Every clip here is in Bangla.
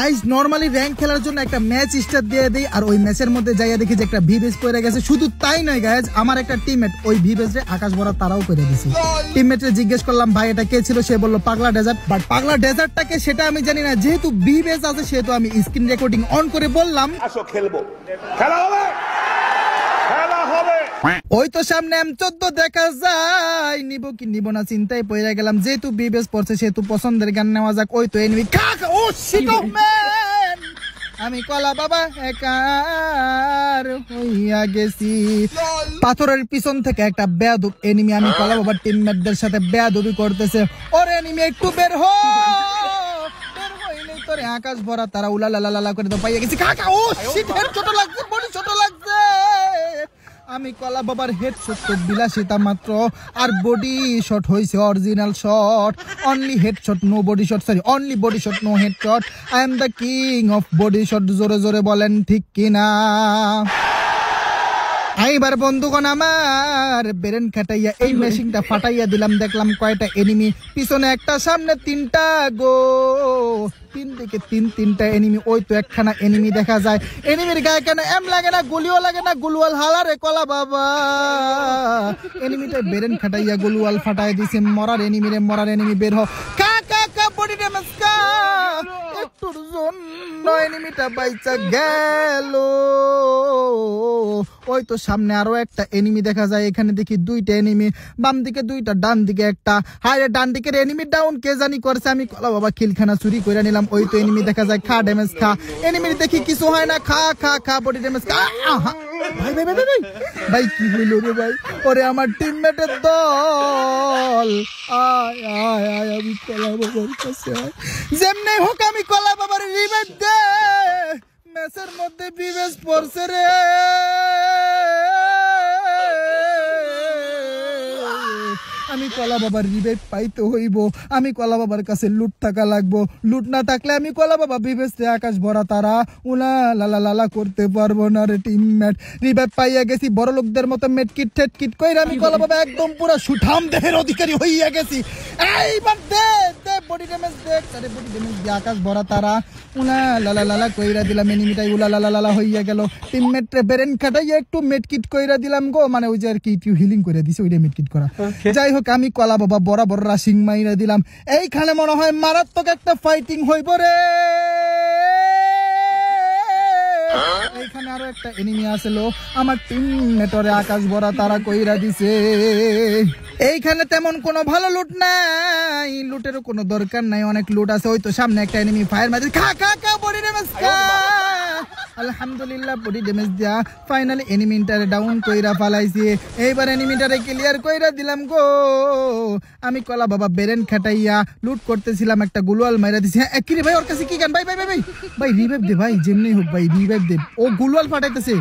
গাইস নরমালি র‍্যাঙ্ক খেলার জন্য একটা ম্যাচ স্টার্ট দিয়ে দেই আর ওই ম্যাচের মধ্যে যাইয়া দেখি যে একটা ভিবেজ পড়ে গেছে। শুধু তাই নয় গাইস, আমার একটা টিমমেট ওই ভিবেজে আকাশ ভরা তারাও করে দিয়েছে। টিমমেটরে জিজ্ঞেস করলাম ভাই এটা কে ছিল, সে বলল পাগলা ডেজার্ট। বাট পাগলা ডেজার্টটাকে সেটা আমি জানি না, যেহেতু ভিবেজ আছে সেহেতু আমি স্ক্রিন রেকর্ডিং অন করে বললাম আসো খেলবো, খেলা হবে, খেলা হবে। ওই তো সামনে M14 দেখা যায়, নিব কি নিব না চিন্তায় পড়ে গেলাম। যেহেতু ভিবেজ পড়ছে সেহেতু পছন্দের গান নেওয়া যাক। ওই তো এনিমি কাকা, ও শিট ম্যান, আমি কলা বাবা একার হইয়া গেছি। পাথরের পিছন থেকে একটা বেয়াদব এনিমি আমি কলা বাবার টিমমেটদের সাথে বেয়াদবি করতেছে। ওর এনিমি একটু বের হ, বের হইলেই তোরে আকাশ ভরা তারা উলালালালা করে তো পাইয়া গেছি কাকা। ও শিট, হেড ছোট লাগছে, বডি ছোট লাগছে। আমি কলা বাবার হেড শট তো বিলাসিতা মাত্র, আর বডি শট হয়েছে original shot. Only head shot no body shot, sorry only body shot no head shot. I am the king of body shot, জোরে জোরে বলেন ঠিক কিনা। এইবার বন্ধুগণ আমার বেরেন খাটাইয়া এই মেশিনটা ফাটাইয়া দিলাম। দেখলাম কয়টা এনিমি, পিছনে একটা সামনে তিনটা গো, তিন দিকে তিনটা এনিমি। ওই তো একখানা এনিমি দেখা যায়, এনিমির গায়ে কেন এম লাগে না, গুলিও লাগে না, গুলওয়াল হালা রে কলা বাবা। এনিমিটা বেরেন খাটাইয়া গুলওয়াল ফাটাই দিছে। মরার এনিমি বের হ কা কা কা, বডি ড্যামেজ কা, একটুর জন্য এনিমিটা বাইচা গেল। ওই তো সামনে আরো একটা এনিমি দেখা যায়, এখানে দেখি দুইটা এনিমি, বাম দিকে দুইটা ডান দিকে একটা। হায় ডান দিকের এনিমি ডাউন, কে জানি করছে। আমি কলা বাবা কিলখানা চুরি করে নিলাম। ওই তো এনিমি দেখা যায়, খা ড্যামেজ খা। এনিমির দেখি কিছু হয় না, খা খা খা, বডি ড্যামেজ খা। ভাই ভাই ভাই ভাই ভাই কি হইল রে ভাই, ওরে আমার টিমমেটের দল। আয় আয় আয়, আমি কলা বাবার কাছে আয়, যেমনি হোক আমি কলা বাবার রিভাইভ দে। ম্যাচের মধ্যে ভিবেজ পড়ছে রে, আমি কলা বাবার রিভাইভ পাইতে হইব। আমি কলা বাবার কাছে লুট টাকা লাগবো, লুট না থাকলে আমি কলা বাবা ভিবেজে আকাশ ভরা তারা উলা লালা লালা করতে পারবো না রে টিমমেট। রিভাইভ পাইয়া গেছি, বড় লোকদের মতো মেটকিট টেটকিট কইরা আমি কলা বাবা একদম পুরো সুঠাম দেহের অধিকারী হইয়া গেছি। এইবার দে দে বডি ড্যামেজ দে, আরে বডি ড্যামেজ দিয়ে আকাশ ভরা তারা উলা লালা লালা কইরা দিলাম। এনিমিটাই উলা লালা লালা হইয়া গেল। টিমমেটরে বেরেন খাটাইয়া একটু মেটকিট কইরা দিলাম গো, মানে ওই যে আর কি একটু হিলিং করে দিছে, ওইটা মেটকিট করা। যাই হোক আমি কলা বাবা বরাবর রাশিং মাইরা দিলাম। এইখানে মনে হয় মারাত্মক একটা ফাইটিং হইব রে। এইখানে আরো একটা এনিমি আসলো, আমার টিমমেটরে আকাশ ভরা তারা কইরা দিছে। এইখানে তেমন কোনো ভালো লুট নাই, লুটেরও কোনো দরকার নাই, অনেক লুট আছে। ওই তো সামনে একটা এনিমি ফায়ার মারছে, খা খা খা, বডি ড্যামেজ খা। আলহামদুলিল্লাহ বডি ড্যামেজ দিয়া ফাইনালি এনিমিটারে ডাউন কইরা ফালাইছি। এইবার এনিমিটারে ক্লিয়ার কইরা দিলাম গো। আমি কলা বাবা বেরেন খাটাইয়া লুট করতেছিলাম, একটা গুলওয়াল মাইরা দিছি। হ্যাঁ কি রে ভাই, ওর কাছে কি গান? ভাই ভাই ভাই ভাই ভাই রিভাইভ দে ভাই, যেমনি হোক ভাই রিভাইভ দে। ও গুলওয়াল ফাটাইতেছে,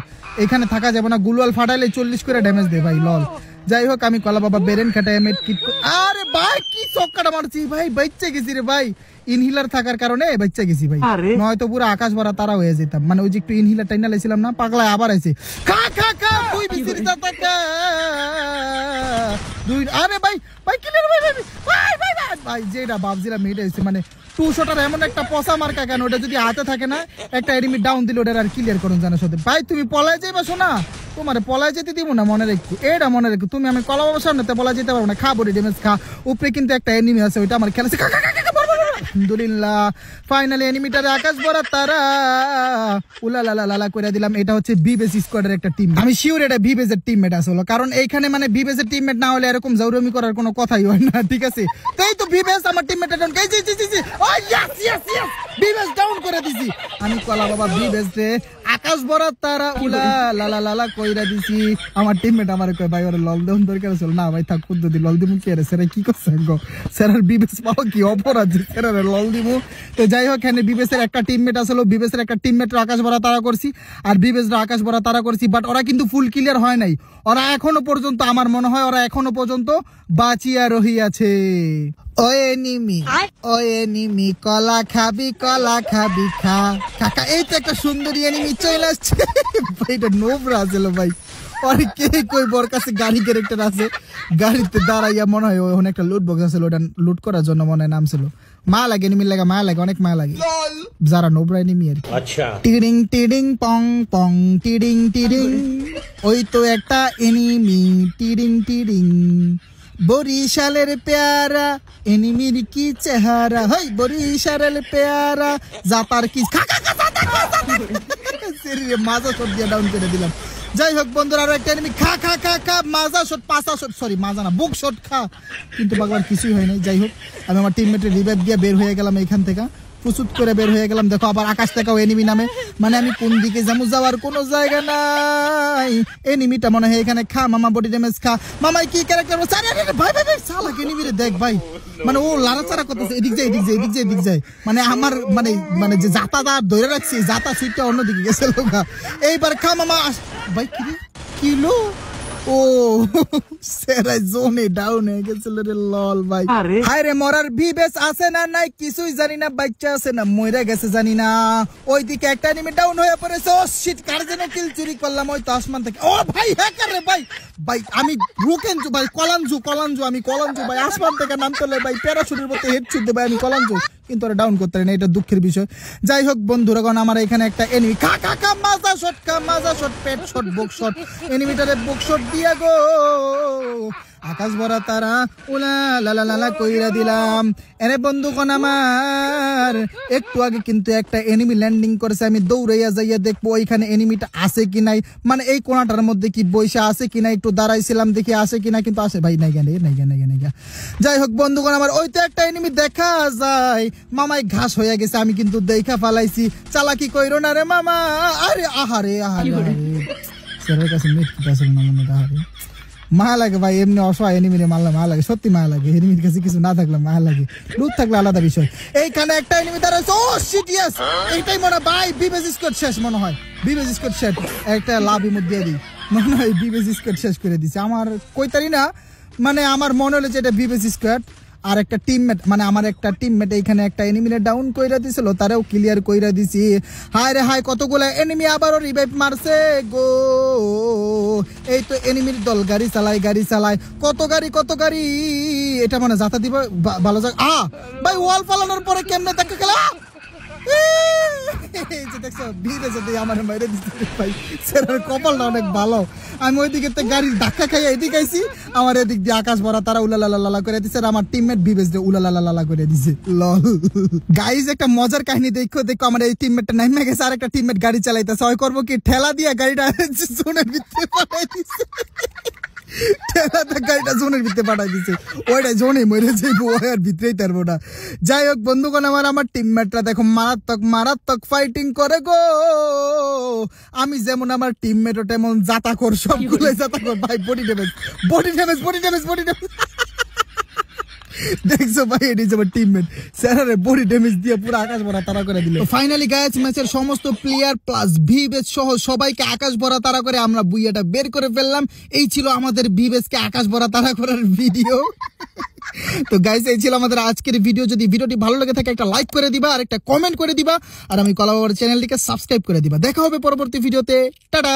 এখানে থাকা যাবে না, গুলওয়াল ফাটাইলে 40 করে ড্যামেজ দে ভাই, লল। যাই হোক আমি কলা বাবা বেরেন খাটাইয়া মেট কিট, আরে ভাই কি চক্কাটা মারছি ভাই, বাইচ্চা গেছি রে ভাই। ইনহিলার থাকার কারণে বাচ্চা গেছি ভাই, নয়তো পুরো আকাশ ভরা তারা হয়ে যেতাম। মানে ওই যে একটু ইনহিলার টাইনা লাইছিলাম না, পাগলা আবার আইছে খা খা খা, তুই বিচিরি দাতা দুই। আরে ভাই ভাই কিলে ভাই ভাই ভাই ভাই ভাই ভাই, যেটা ভাবছিলাম মেয়েটা হয়েছে, মানে টু শটার এমন একটা পচা মার্কা কেন, ওটা যদি হাতে থাকে না একটা এনিমি ডাউন দিলে ওটা আর ক্লিয়ার করুন জানা সাথে। ভাই তুমি পলায় যাইবা শোনা, তোমার পলায় যেতে দিব না, মনে রেখো এটা মনে রেখো। তুমি আমি কলা বাবার সামনে পলায় যেতে পারবো না, খা বডি ড্যামেজ খা। উপরে কিন্তু একটা এনিমি আছে, ওইটা আমার খেলা। আলহামদুলিল্লাহ ফাইনালি এনিমিটারে আকাশ ভরা তারা উলা লালা লালা করে দিলাম। এটা হচ্ছে ভিবেজ স্কোয়াডের একটা টিম, আমি শিওর এটা ভিবেজের টিমমেট আসলে, কারণ এইখানে মানে ভিবেজের টিমমেট না হলে এরকম জৌরমি করার কোনো কথাই হয় না, ঠিক আছে? তো এই তো ভিবেজ আমার টিমমেট ডাউন, এই জি জি জি জি, ও ইয়েস ইয়েস ইয়েস, ভিবেজ ডাউন করে দিছি। আমি কলা বাবা ভিবেজ রে আকাশ ভরা তারা উলা লালা লালা কইরা দিছি। আমার টিমমেট আমার কয় ভাই ওরে লল দেন দরকার ছিল না ভাই, থাক কুদ্দু দি লল দিমু কি রে, সেরা কি করছে গো, সেরার ভিবেজ পাও কি অপরাধ, সেরা লল দিমু। তো যাই হোক এখানে ভিবেজের একটা টিমমেট আসলো, ভিবেজের একটা টিমমেট আকাশ ভরা তারা করছি, আর ভিবেজরা আকাশ ভরা তারা করছি। বাট ওরা কিন্তু ফুল ক্লিয়ার হয় নাই, ওরা এখনো পর্যন্ত, আমার মনে হয় ওরা এখনো পর্যন্ত বাঁচিয়া রহিয়াছে। ওই এনিমি কলা খাবি খা কাকা। এই তো একটা সুন্দরী এনিমি চলে আসছে, এটা নোবরা আছিল ভাই। और के कोई বড় কাছে গাড়ি ক্যারেক্টার আছে গাড়িতে দাঁড়াইয়া মনে হয় ওখানে একটা লুট বক্স আছে ওটা লুট করার জন্য মনে নাম ছিল মা লাগে এনিমি লাগা, মা লাগে, অনেক মা লাগে যারা নোবরা এনিমি আর কি। अच्छा টিডিং টিডিং পং পং টিডিং টিডিং, ওই তো একটা এনিমি টিডিং টিডিং। বরিশালের পেয়ারা এনিমির কি চেহারা, হই বরিশালের পেয়ারা জাতার কি মাজা শট দিয়ে ডাউন করে দিলাম। যাই হোক বন্ধুরা, আরো একটা এনিমি খা খা খা খা, মাজা শট, পাসা শট, সরি মাজা না, বুক শট খা, কিন্তু বাগবার কিছুই হয় নাই। যাই হোক আমি আমার টিমমেটের রিভাইভ দিয়ে বের হয়ে গেলাম এইখান থেকে, প্রস্তুত করে বের হয়ে গেলাম। দেখো আবার আকাশ থেকেও এনিমি নামে, মানে আমি কোন দিকে যাবো, যাওয়ার কোনো জায়গা নাই। এনিমিটা মনে হয় এখানে খা মামা, বডি ড্যামেজ খা মামাই, কি ক্যারেক্টার ভাই ভাই ভাই, সালা এনিমিরে দেখ ভাই, মানে ও লাড়াচাড়া করতেছে, এদিক যায় এদিক যায় এদিক যায় এদিক যায়, মানে আমার মানে মানে যে জাতা ধরে রাখছি, জাতা সুইটটা অন্যদিকে গেছে লোকা। এইবার খা মামা ভাই, কি রে কিলো, ও সেরাই জোনে ডাউন হয়ে গেছিল রে, লল ভাই। হায় রে মরার ভিবেস আছে না নাই কিছুই জানি না, বাচ্চা আছে না মইরা গেছে জানি না। ওইদিকে একটা এনিমি ডাউন হয়ে পড়েছে, ও শিট, কার যেন কিল চুরি করলাম ওই তো আসমান থেকে। ও ভাই হ্যাকার রে ভাই, ভাই আমি রুকেনজু ভাই, কলানজু আমি কলানজু ভাই, আসমান থেকে নাম করলে ভাই প্যারাশুটের মধ্যে হেডশুট দে ভাই, আমি কলানজু, কিন্তু ওরা ডাউন করতে না, এটা দুঃখের বিষয়। যাই হোক বন্ধুরা, কারণ আমার এখানে একটা এনিমি খা খা খা, মাজা শট খা, মাজা শট, পেট শট, বুক শট, এনিমিটারে বুক শট দিয়া গো আকাশ ভরা তারা উলা লালা লালা কইরা দিলাম। এরে বন্ধুগণ আমার, একটু আগে কিন্তু একটা এনিমি ল্যান্ডিং করেছে, আমি দৌড়াইয়া যাইয়া দেখবো ওইখানে এনিমিটা আছে কি নাই, মানে এই কোণাটার মধ্যে কি বইসা আছে কি নাই, একটু দাঁড়াইছিলাম দেখি আছে কিনা, কিন্তু আসে ভাই নাই গানে নাই গানে নাই গা। যাই হোক বন্ধুগণ আমার, ওই তো একটা এনিমি দেখা যায়, মামাই ঘাস হয়ে গেছে, আমি কিন্তু দেখা ফালাইছি, চালাকি কইরো না রে মামা। আরে আহারে আহারে আহারে, স্যারের কাছে মিট আসল না মনে, আহারে মা লাগে ভাই, এমনি অসহায় এনিমিরে মারলে মা লাগে, সত্যি মা লাগে, এনিমির কাছে কিছু না থাকলে মা লাগে, লুট থাকলে আলাদা বিষয়। এইখানে একটা এনিমি দাঁড়াচ্ছে, ও শিট ইয়েস, এইটাই মনে হয় ভাই বিবেজ স্কোয়াড শেষ, মনে হয় বিবেজ স্কোয়াড শেষ, একটা লাভ ইমোট দিয়ে দিই, মনে হয় বিবেজ স্কোয়াড শেষ করে দিছে আমার, কইতারি না, মানে আমার মনে হলো যে এটা বিবেজ স্কোয়াড। আর একটা টিমমেট, মানে আমার একটা টিমমেট এইখানে একটা এনিমিরে ডাউন কইরা দিছিল, তারাও ক্লিয়ার কইরা দিছি। হায় রে হায়, কতগুলো এনিমি আবারও রিভাইভ মারছে গো। এই তো এনিমির দল গাড়ি চালায়, কত গাড়ি, এটা মানে যাতা দিব ভালো জায়গা। ভাই ওয়াল ফালানোর পরে কেমনে তাকে খেলা, দেখছো ভিড়ে আমার বাইরে দিচ্ছে ভাই, সেটার কপালটা অনেক ভালো। আমি ওইদিকে গাড়ির ধাক্কা খাইয়া এদিকে আইছি, আমার এদিক দিয়ে আকাশ ভরা তারা উলালালা করে দিচ্ছে, আর আমার টিমমেট বিবেশ দিয়ে উলালালা করে দিছে, লল। গাইজ একটা মজার কাহিনী দেখো আমার এই টিমমেটটা নাইমা গেছে, আর একটা টিমমেট গাড়ি চালাইতেছে, হয় করবো কি ঠেলা দিয়া গাড়িটা জোনের ভিতরে পাঠাই দিচ্ছে, গাড়িটা জোনের ভিতরে পাঠাই দিচ্ছে, ওইটা জোনে মরে যাইবো, ওর ভিতরেই তারবো না। যাই হোক বন্ধুগণ আমার টিমমেটরা দেখো মারাত্মক ফাইটিং করে গো। আমি যেমন আমার টিমমেটও তেমন জাতা কর, সবগুলোই জাতা কর ভাই, বডি ড্যামেজ। দেখছো ভাই, এটি আমার টিমমেট স্যারের বডি ড্যামেজ দিয়ে পুরো আকাশ ভরা তারা করে দিল। ফাইনালি গাইস, ম্যাচের সমস্ত প্লেয়ার প্লাস ভিবেজ সহ সবাইকে আকাশ ভরা তারা করে আমরা বুইয়াটা বের করে ফেললাম। এই ছিল আমাদের ভিবেজকে আকাশ ভরা তারা করার ভিডিও। তো গাইস, এই ছিল আমাদের আজকের ভিডিও। যদি ভিডিওটি ভালো লাগে থাকে একটা লাইক করে দিবা, আর একটা কমেন্ট করে দিবা, আর আমি কলাবাবার চ্যানেলটিকে সাবস্ক্রাইব করে দিবা। দেখা হবে পরবর্তী ভিডিওতে, টাটা।